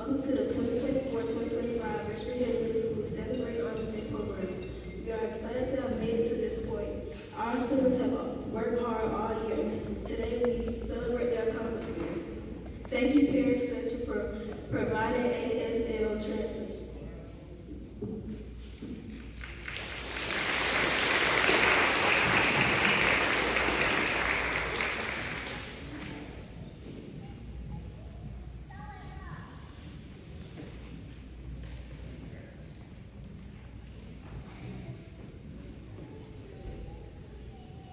Welcome to the 2024-2025 Richmond Hill Middle School 7th grade Honors Day program. We are excited to have made it to this point. Our students have worked hard all year, and today we celebrate their accomplishment. Thank you, Parents Fletcher, for providing ASL translation.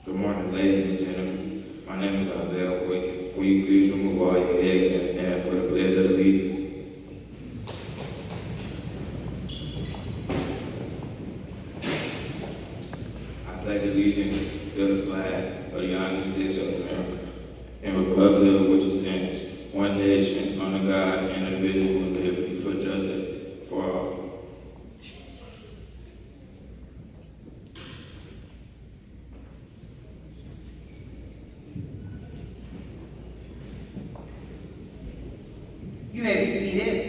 Good morning, ladies and gentlemen. My name is Isaiah Wick. Will you please remove all your head and stand for the Pledge of Allegiance? I pledge allegiance to the flag of the United States of America and republic which it stands, one nation, under God, indivisible, with liberty for justice for all. You may be seated.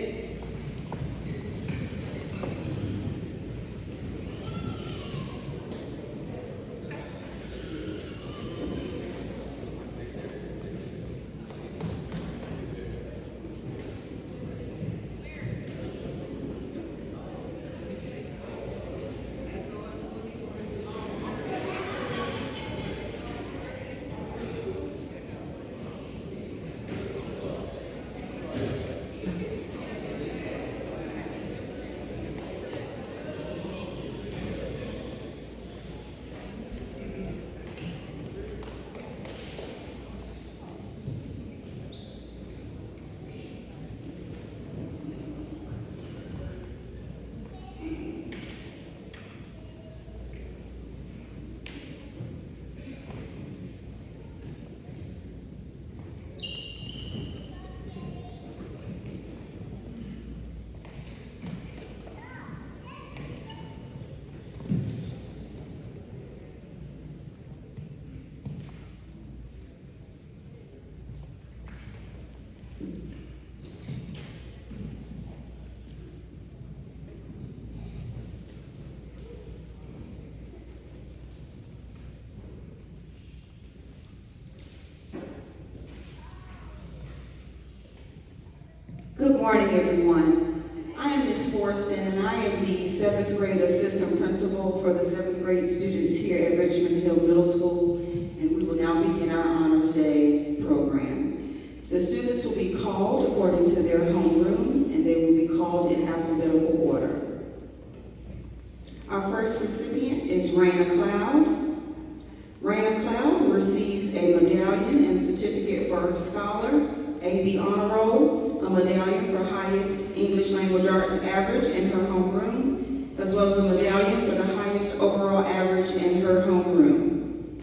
Good morning, everyone. I am Ms. Forston, and I am the 7th grade assistant principal for the 7th grade students here at Richmond Hill Middle School, and we will now begin our Honors Day program. The students will be called according to their homeroom, and they will be called in alphabetical order. Our first recipient is Raina Cloud. Raina Cloud receives a medallion and certificate for her scholar, AB Honor Roll, a medallion for highest English language arts average in her homeroom, as well as a medallion for the highest overall average in her homeroom.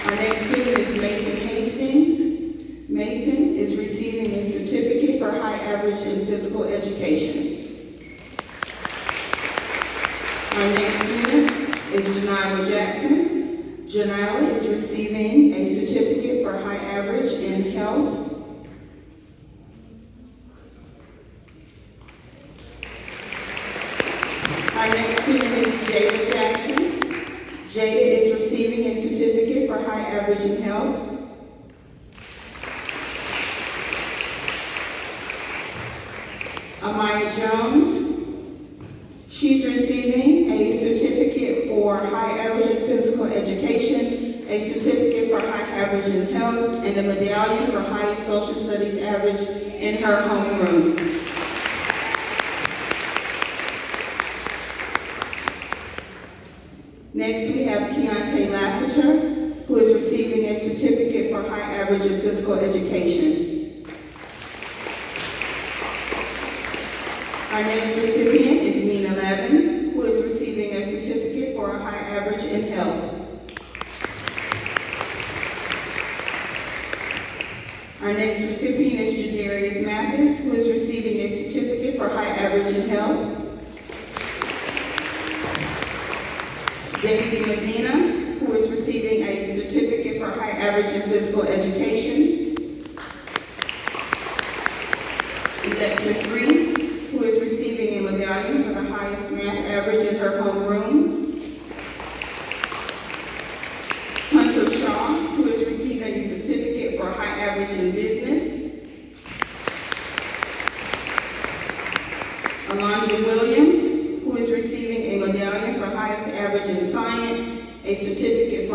Our next student is Mason Hastings. Mason is receiving a certificate for high average in physical education. Our next student is Janila Jackson. Janila is receiving a certificate for high average in health. Our next student is Jada Jackson. Jada is receiving a certificate for high average in health. Amaya Jones. She's receiving a certificate for high average in physical education, a certificate for high average in health, and a medallion for highest social studies average in her homeroom. Next, we have Keontae Lassiter, who is receiving a certificate for high average in physical education. Our next recipient is Mina Levin, who is receiving a certificate for a high average in health. Our next recipient is Jadarius Mathis, who is receiving a certificate for high average in health. Daisy Medina, who is receiving a certificate for high average in physical education.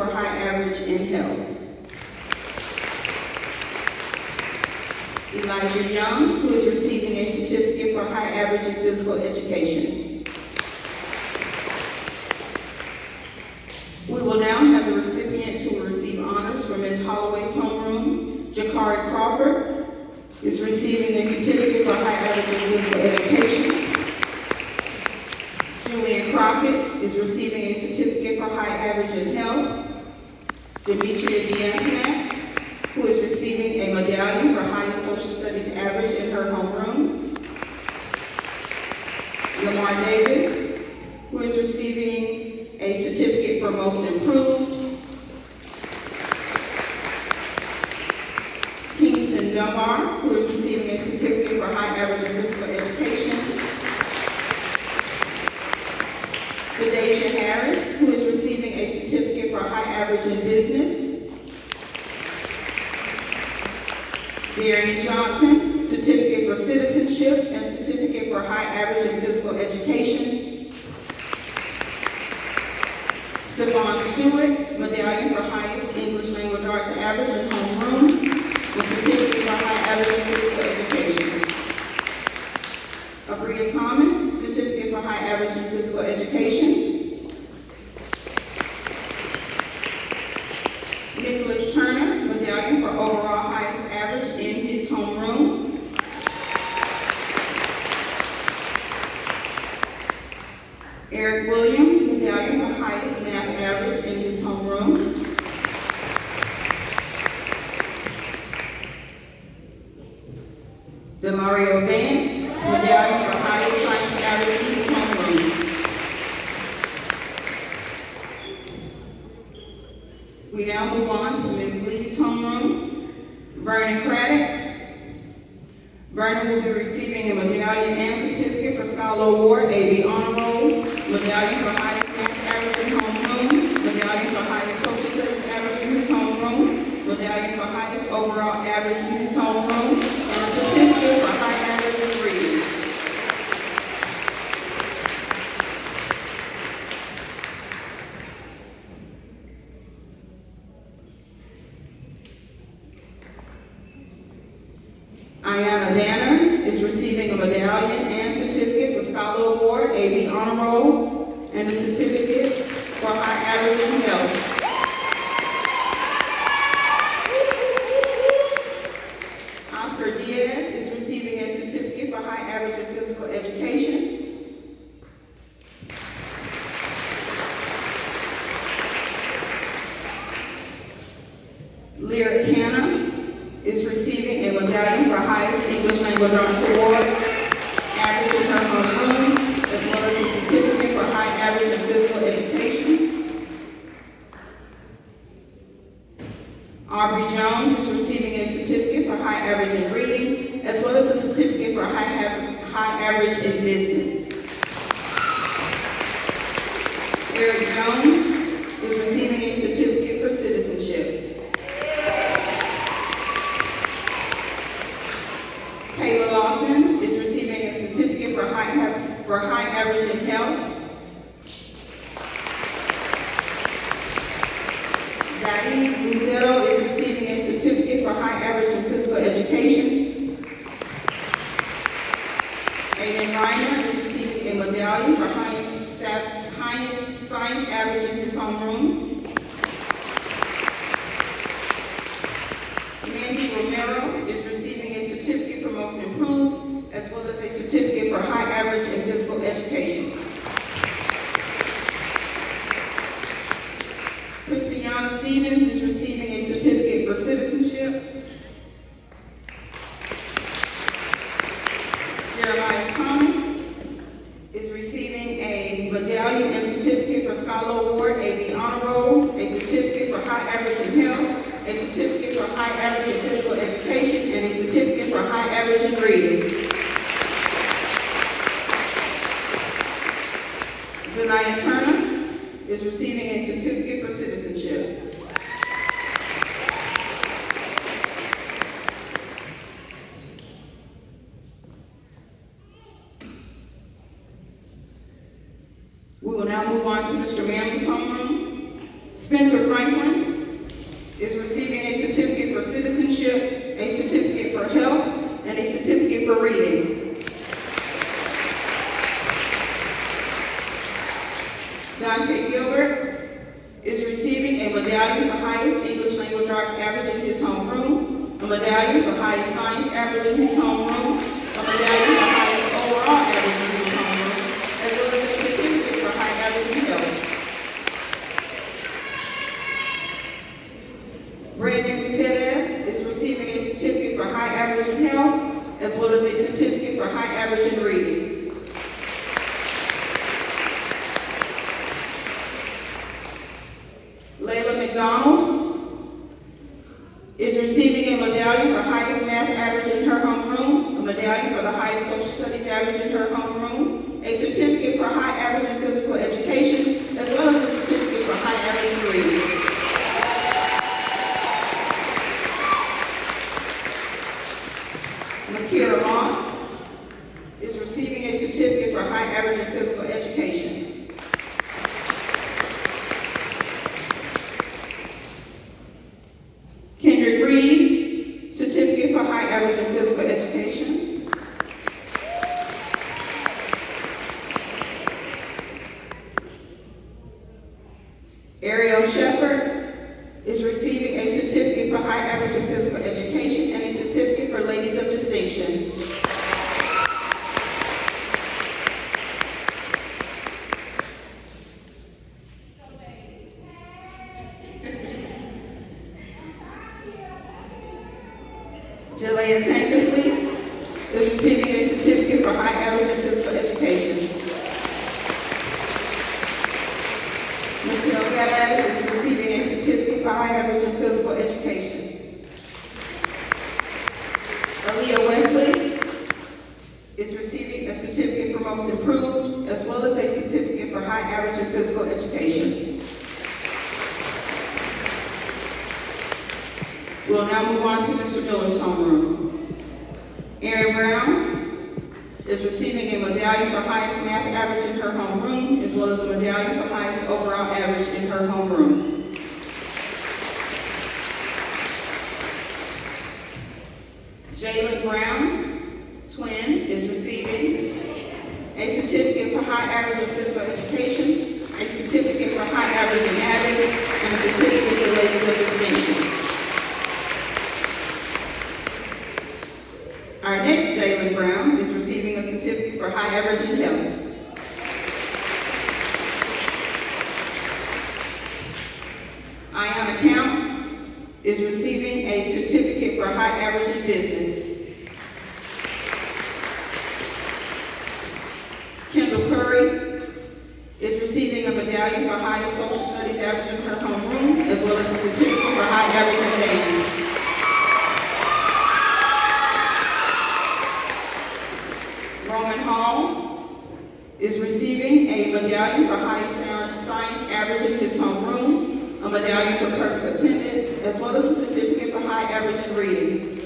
for high average in health. Elijah Young, who is receiving a certificate for high average in physical education. We will now have the recipients who will receive honors from Ms. Holloway's homeroom. Jakari Crawford is receiving a certificate for high average in physical education. Julian Crockett is receiving a certificate for high average in health. Demetria D'Antonac, who is receiving a medallion for highest social studies average in her homeroom. Lamar Davis, who is receiving a certificate for most improved. Kingston Dunbar, who is receiving a certificate for high average in physical education. Vidasia Harris, who is receiving a certificate for high average in business. Darian Johnson, certificate for citizenship and certificate for high average in physical education. Stephon Stewart, medallion for highest English language arts average in homeroom, and certificate for high average in physical education. Abria Thomas, certificate for high average in physical education. Nicholas Turner, medallion for overall highest average in his homeroom. Eric Williams, medallion for highest math average in his homeroom. Delario Vance, medallion for highest science average in his homeroom. We now move on to Ms. Lee's homeroom. Vernon Craddock. Vernon will be receiving a medallion and certificate for Scholar Award, AB Honor Roll, medallion for highest math average in homeroom, medallion for highest social studies average in his homeroom, medallion for highest overall average in his homeroom, and a certificate for high average in reading. Ayanna Danner is receiving a medallion and certificate for Scholar Award, AB Honor Roll, and a certificate for high average in health. Oscar Diaz is receiving a certificate for high average in physical education. Lyric Hannah is receiving a medallion for highest English language arts award, average in her homeroom, as well as a certificate for high average in physical education. Aubrey Jones is receiving a certificate for high average in reading, as well as a certificate for high average in business. Eric Jones is receiving a certificate for citizenship. Kayla Lawson is receiving a certificate for high average in health. Zaid Lucero is receiving a certificate for high average in physical education. Aiden Reiner is receiving a medallion for highest science average in his homeroom. Mandy Romero is receiving a certificate for most improved, as well as a certificate for high average in physical education. Christiana Stevens is receiving a certificate for citizenship. Jeremiah Thomas is receiving a medallion and certificate for Scholar Award, AB Honor Roll, a certificate for high average in health, a certificate for high average in physical education, and a certificate for high average in reading. Zanaya Turner is receiving a certificate for citizenship. We will now move on to Mr. Manley's homeroom. Spencer Franklin citizenship, a certificate for health, and a certificate for reading. Dante Gilbert is receiving a medallion for highest English language arts average in his homeroom, a medallion for highest science average in his homeroom, a medallion for highest overall average in his homeroom, as well as a certificate for high average in health. Brandon Gutierrez is receiving a certificate for high average in health, as well as a certificate for high average in reading. Layla McDonald is receiving a medallion for highest math average in her homeroom, a medallion for the highest social studies average in her homeroom, a certificate for high average in physical education, as well as a certificate for high average in reading. Makira Moss is receiving a certificate for high average in physical education. Kendrick Reeves, certificate for high average in physical education. Ariel Shepard is receiving a certificate for high average in physical education and a certificate for ladies of distinction. Jalea Tankersley is receiving a certificate for high average in physical education. Mikhail Gaddis is receiving a certificate for high average in physical education. Aaliyah Wesley is receiving a certificate for most improved, as well as a certificate for high average in physical education. We'll now move on to Mr. Miller's homeroom. Erin Brown is receiving a medallion for highest math average in her homeroom, as well as a medallion for highest overall average in her homeroom. Jalen Brown, twin, is receiving a certificate for high average in physical education, a certificate for high average in Arabic, and a certificate for ladies of distinction. Our next Jalen Brown is receiving a certificate for high average in health. Ayana Counts is receiving a certificate for high average in business. Kendall Curry is receiving a medallion for highest social studies average in her homeroom, as well as a certificate for high average in dating. Roman Hall is receiving a medallion for highest science average in his homeroom, a medallion for perfect attendance, as well as a certificate for high average in reading.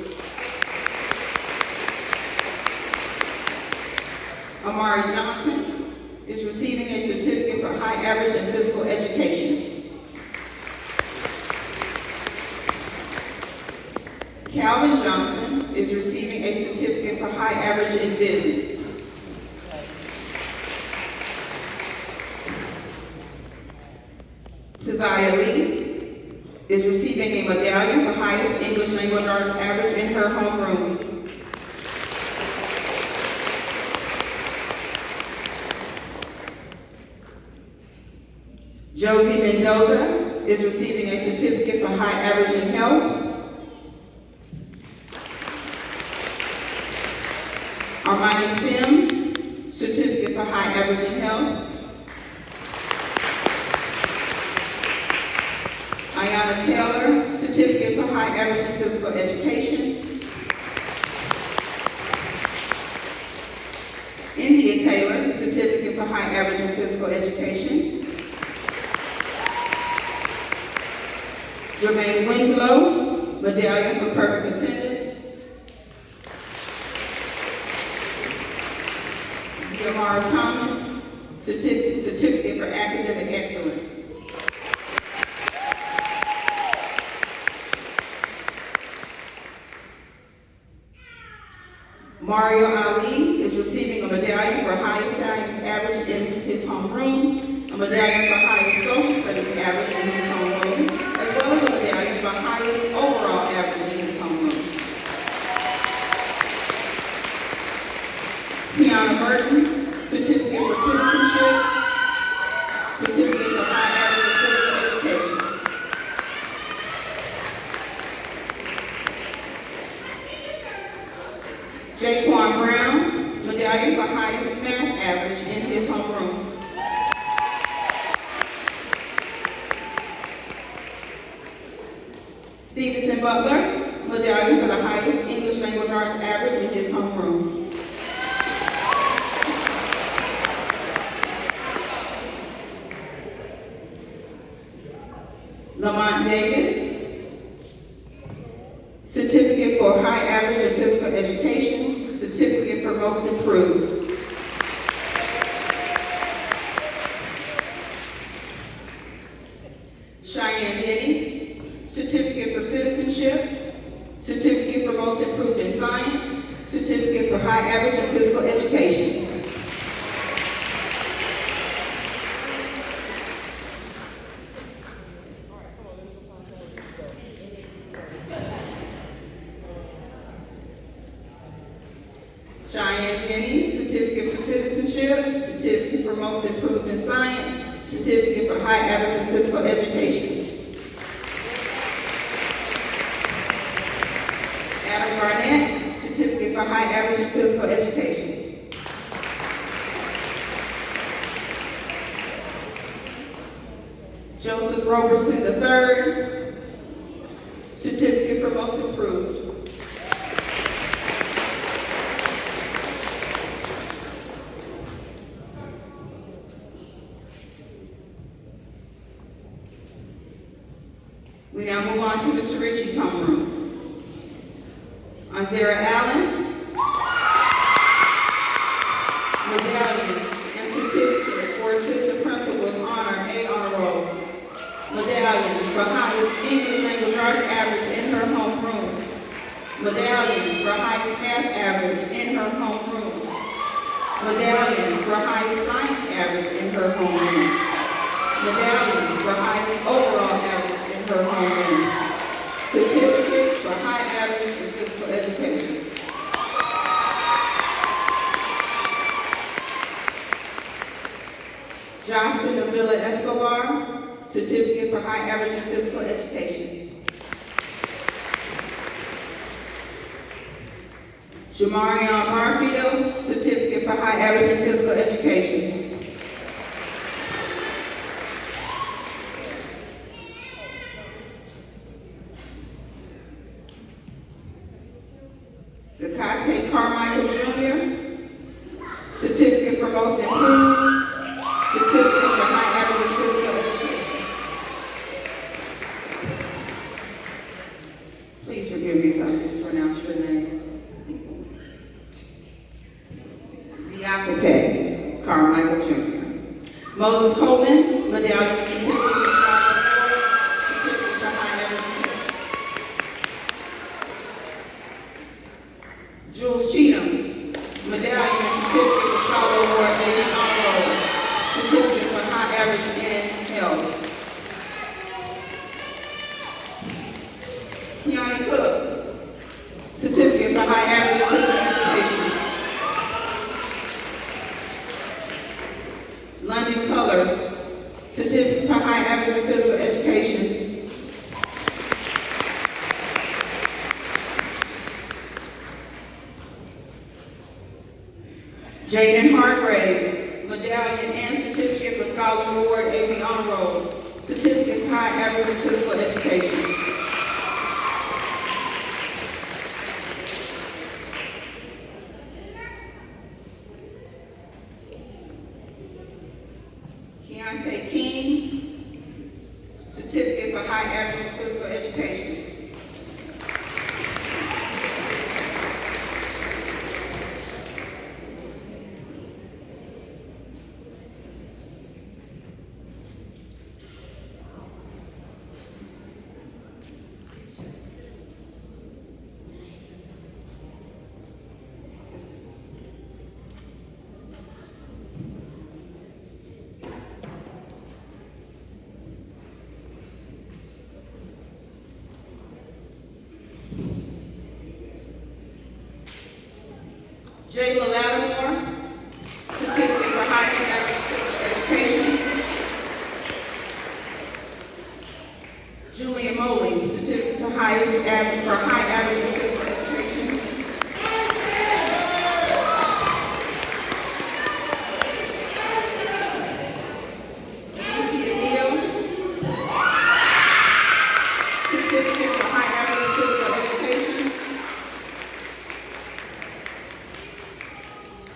Amari Johnson is receiving a certificate for high average in physical education. Calvin Johnson is receiving a certificate for high average in business. Tazaya Lee is receiving a medallion for highest English language arts average in her homeroom. Josie Mendoza is receiving a certificate for high average in health. Armani Sims, certificate for high average in health. Ayana Taylor, certificate for high average in physical education. India Taylor, certificate for high average in physical education. Jermaine Winslow, medallion for perfect attendance. Ziamara Thomas, certificate for academic excellence. Mario Ali is receiving a medallion for highest science average in his homeroom, a medallion for highest social studies average in his homeroom, as well as a medallion for highest overall average in his homeroom. Tiana Burton, certificate for citizenship, certificate for high average in physical education. Jaquan Brown, medallion for highest math average in his homeroom. Stevenson Butler, medallion for the highest English language arts average in his homeroom. Lamont Davis, certificate for high average in physical education, certificate for most improved. Cheyenne Denny's, certificate for citizenship, certificate for most improved in science, certificate for high average in physical education. Cheyenne Denny's, certificate for citizenship, certificate for most improved in science, certificate for high average in physical education. Adam Barnett, certificate for high average in physical education. Joseph Roberson III, certificate for most improved. We now move on to Mr. Ritchie's homeroom. Anzera Allen, medallion and certificate for assistant principal's honor, A honor roll. Medallion for highest English language arts average in her homeroom. Medallion for highest math average in her homeroom. Medallion for highest science average in her homeroom. Medallion for highest overall average in her homeroom. Certificate for high average in physical education. Johnston Avila Escobar, certificate for high average in physical education. Jamarion Barfield, certificate for high average in physical education. Zakate Carmichael Jr., certificate for most improved, certificate for high average in physical education. Please forgive me if I mispronounce your name. Ziakate Carmichael Jr. Moses Coleman, medallion and certificate for scholarship award, certificate for high average in Jules Cheatham, medallion and certificate for scholar award, A honor roll, certificate for high average in health. Keone Cook, certificate for high average in physical education. London Colors, certificate for high average in physical education. Jaden Hargrave, medallion and certificate for scholar award, A honor roll, certificate for high average in physical education. Keontae King, certificate for high average in physical education. Jayla Lattimore, certificate for highest average physical education. Julian Moley, certificate for high average in physical education. Nancy Neal, certificate for high average in physical education.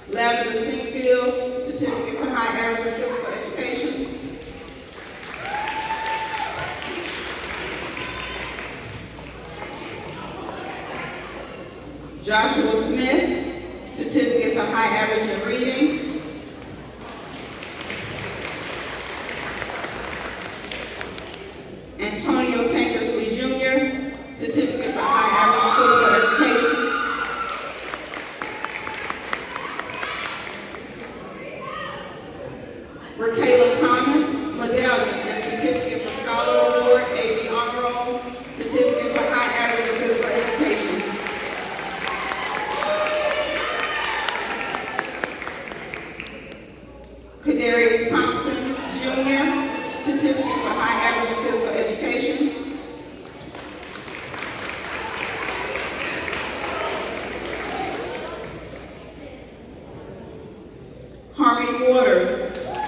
Lavender Singfield, certificate for high average in physical education. Joshua Smith, certificate for high average in reading. Antonio Tankersley Jr., certificate for high average in physical education. Rakayla Thomas, medallion and certificate for scholar award, A.B. honor roll, certificate for high average in physical education. Kadarius Thompson, Jr., certificate for high average in physical education. Harmony Waters,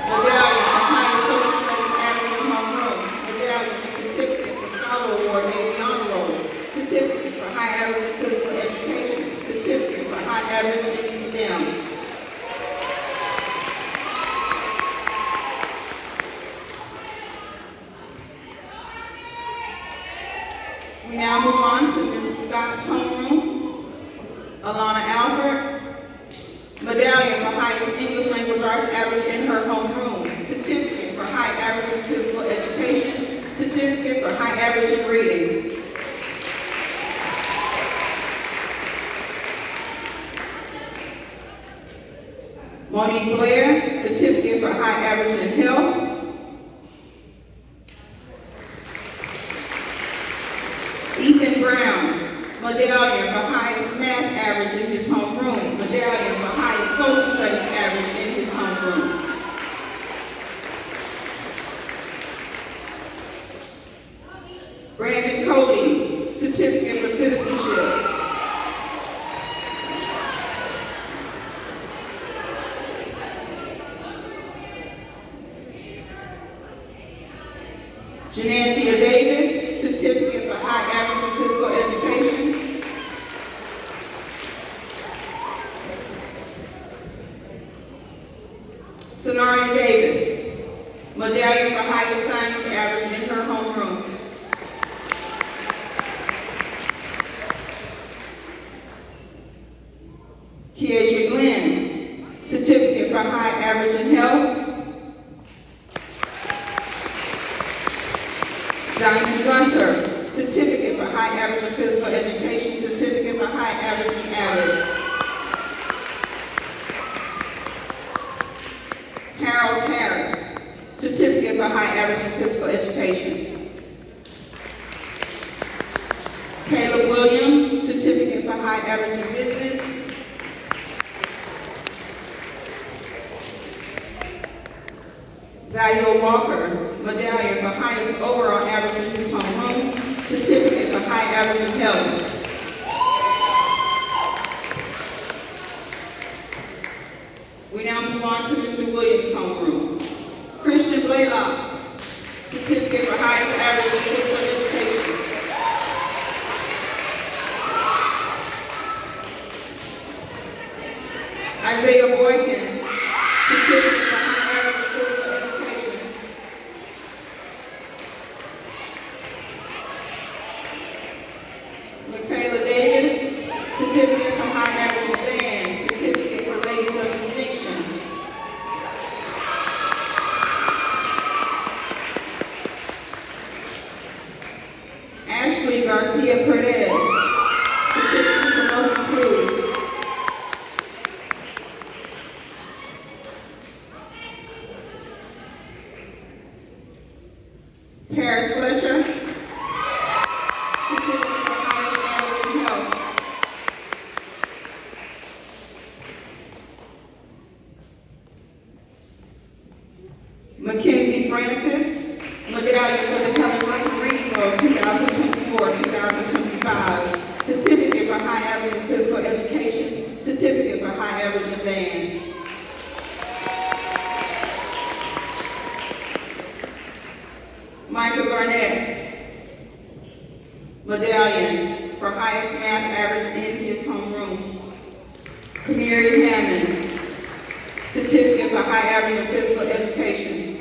medallion for highest social studies average in homeroom, medallion and certificate for scholar award, A.B. honor roll, certificate for high average in physical education, certificate for high average in STEM. We now move on to Ms. Scott's homeroom. Alana Alford, medallion for highest English language arts average in her homeroom, certificate for high average in physical education, certificate for high average in reading. Monique Blair, certificate for high average in health. Ethan Brown, medallion for highest math average in his homeroom, medallion for highest social studies average in his homeroom. Brandon Cody, certificate for citizenship. Janancia Davis, certificate for high average in physical education. Sonaria Davis, medallion for highest science average in her homeroom. Kiesha Glenn, certificate for high average in health. Diamond Gunter, certificate for high average in physical education, certificate for high average in AVID. Harold Harris, certificate for high average in physical education. Caleb Williams, certificate for high average in business. Zayo Walker, medallion for highest overall average in his homeroom, certificate for high average in health. We now move on to Mr. Williams' homeroom. Christian Blaylock, certificate for highest average in physical education. Isaiah Boykin, certificate for high average in physical education. Michaela Davis, certificate for high average in band, certificate for ladies of distinction. Ashley Garcia Perez, certificate for most improved. Paris Fletcher, certificate for highest average in health. medallion for highest math average in his homeroom. Kamiri Hammond, certificate for high average in physical education.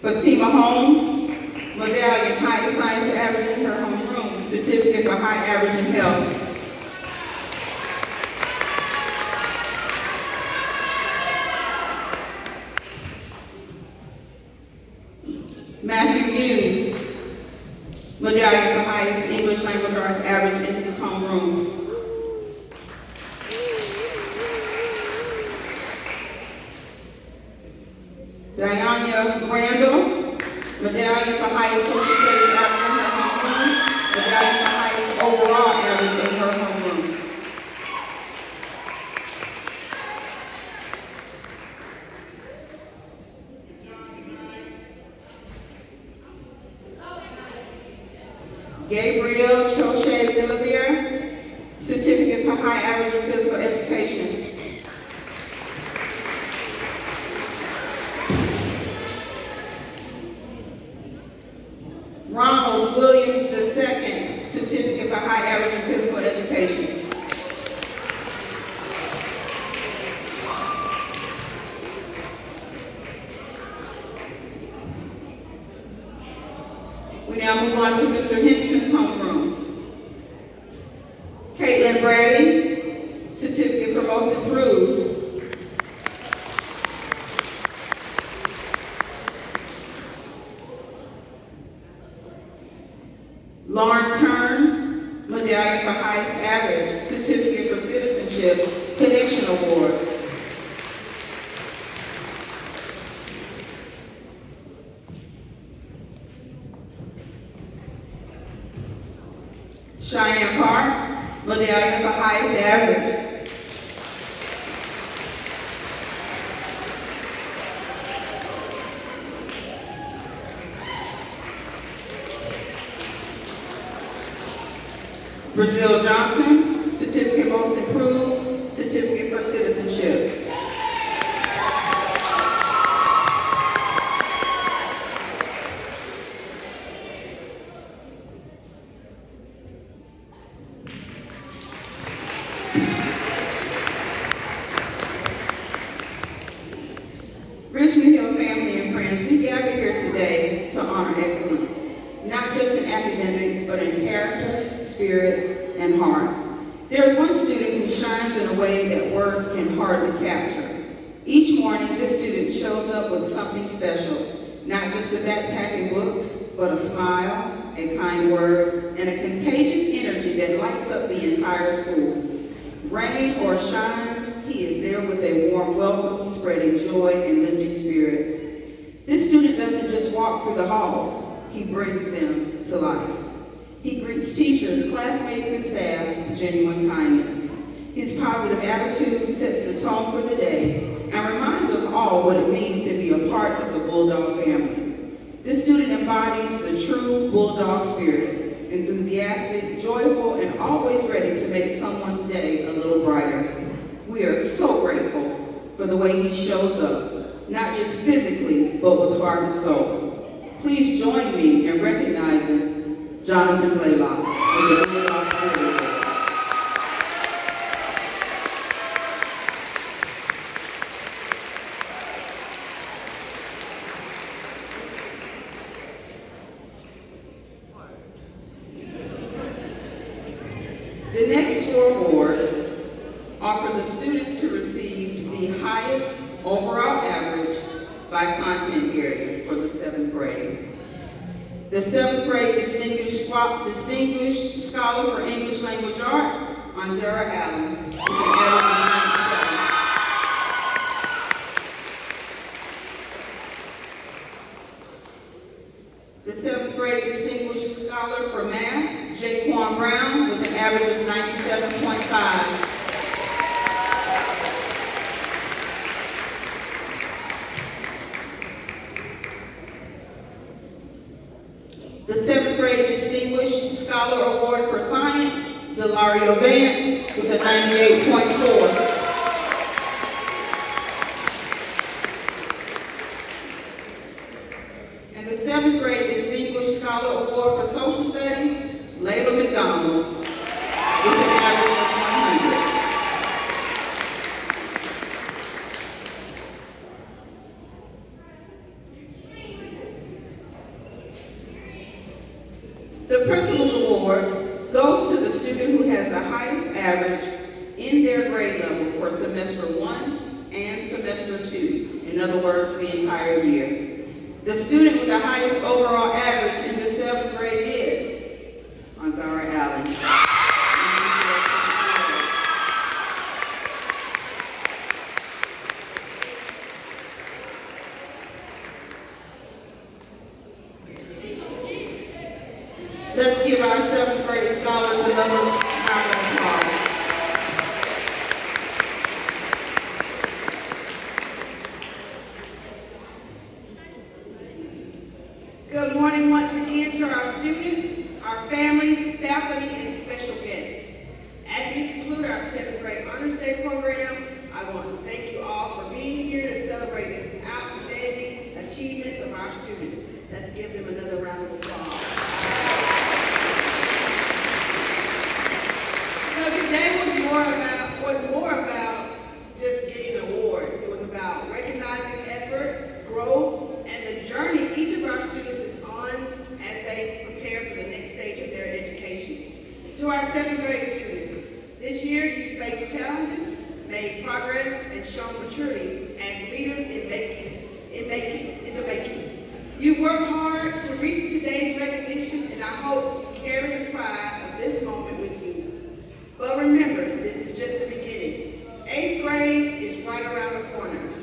Fatima Holmes, medallion, highest science average in her homeroom, certificate for high average in health. Matthew Hughes, medallion for highest English language arts average in his homeroom. Diana Randall, medallion for highest social studies average in her homeroom, medallion for highest overall average in her homeroom. Gabriel Chochet Villavere, certificate for high average in physical education. Ronald Williams II, certificate for high average in physical education. We now move on to Mr. Henson's homeroom. Caitlin Brady, certificate for most improved. Lawrence Hearns, medallion for highest average, certificate for citizenship, connection award. Cheyenne Parks, medallion for highest average. Brazil Johnson, certificate most improved, certificate for citizenship. Richmond Hill family and friends, we gather here today to honor excellence, not just in academics, but in character, spirit, and heart. There is one student who shines in a way that words can hardly capture. Each morning, this student shows up with something special, not just a backpack and books, but a smile, a kind word, and a contagious energy that lights up the entire school. Rain or shine, he is there with a warm welcome, spreading joy and lifting spirits. This student doesn't just walk through the halls, he brings them to life. He greets teachers, classmates, and staff with genuine kindness. His positive attitude sets the tone for the day and reminds us all what it means to be a part of the Bulldog family. This student embodies the true Bulldog spirit, enthusiastic, joyful, and always ready to make someone's day a little brighter. We are so grateful for the way he shows up, not just physically, but with heart and soul. Please join me in recognizing Jonathan Blaylock with the Bulldog Spirit Award. The next four awards are for the students who received the highest overall average by content area for the 7th grade. The 7th grade Distinguished Scholar for English Language Arts, Anzera Allen, with an average of 97. The 7th grade Distinguished Scholar for Math, Jaquan Brown, with an average of 97.5. The 7th grade Distinguished Scholar Award for Science, Delario Vance, with a 98.4. And the 7th grade Distinguished Scholar Award for Social Studies, Layla McDonald, with an average of 100. The Principal's Award goes to the student who has the highest average in their grade level for semester 1 and semester 2. In other words, the entire year. The student with the highest overall average in the 7th grade is Anzara Allen. Let's give our 7th grade scholars another round of applause. Good morning once again to our students, our families, faculty, and special guests. As we conclude our 7th grade Honors Day program, I want to thank you all for being here to celebrate this outstanding achievements of our students. Let's give them another round of applause. So today was more about just getting awards. It was about recognizing effort, growth, and the journey each of our students is on as they prepare for the next stage of their education. To our 7th grade students, this year you faced challenges, made progress, and shown maturity as leaders in the making. You worked hard to reach today's recognition, and I hope you carry the pride of this moment with you. But remember, this is just the beginning. 8th grade is right around the corner.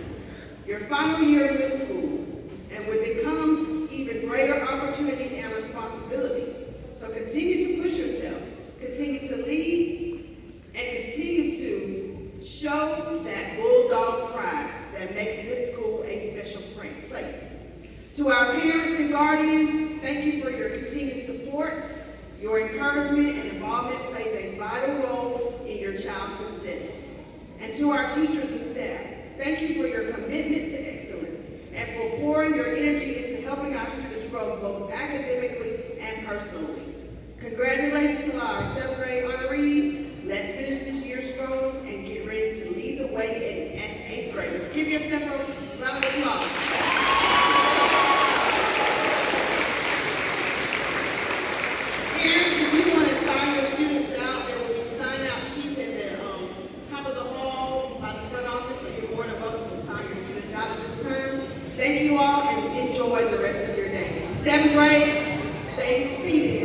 Your final year of middle school, and with it comes even greater opportunity and responsibility. So continue to push yourself, continue to lead, and continue to show that bulldog pride that makes this school a special place. To our parents and guardians, thank you for your continued support. Your encouragement and involvement plays a vital role in your child's success. And to our teachers and staff, thank you for your commitment to excellence and for pouring your energy into helping our students grow both academically and personally. Congratulations to our 7th grade honorees. Let's finish this year strong and get ready to lead the way as 8th graders. Give yourself a round of applause. Parents, if you want to sign your students out, there will be sign-out sheets at the top of the hall by the front office, so you're more than welcome to sign your students out at this time. Thank you all, and enjoy the rest of your day. 7th grade, stay seated.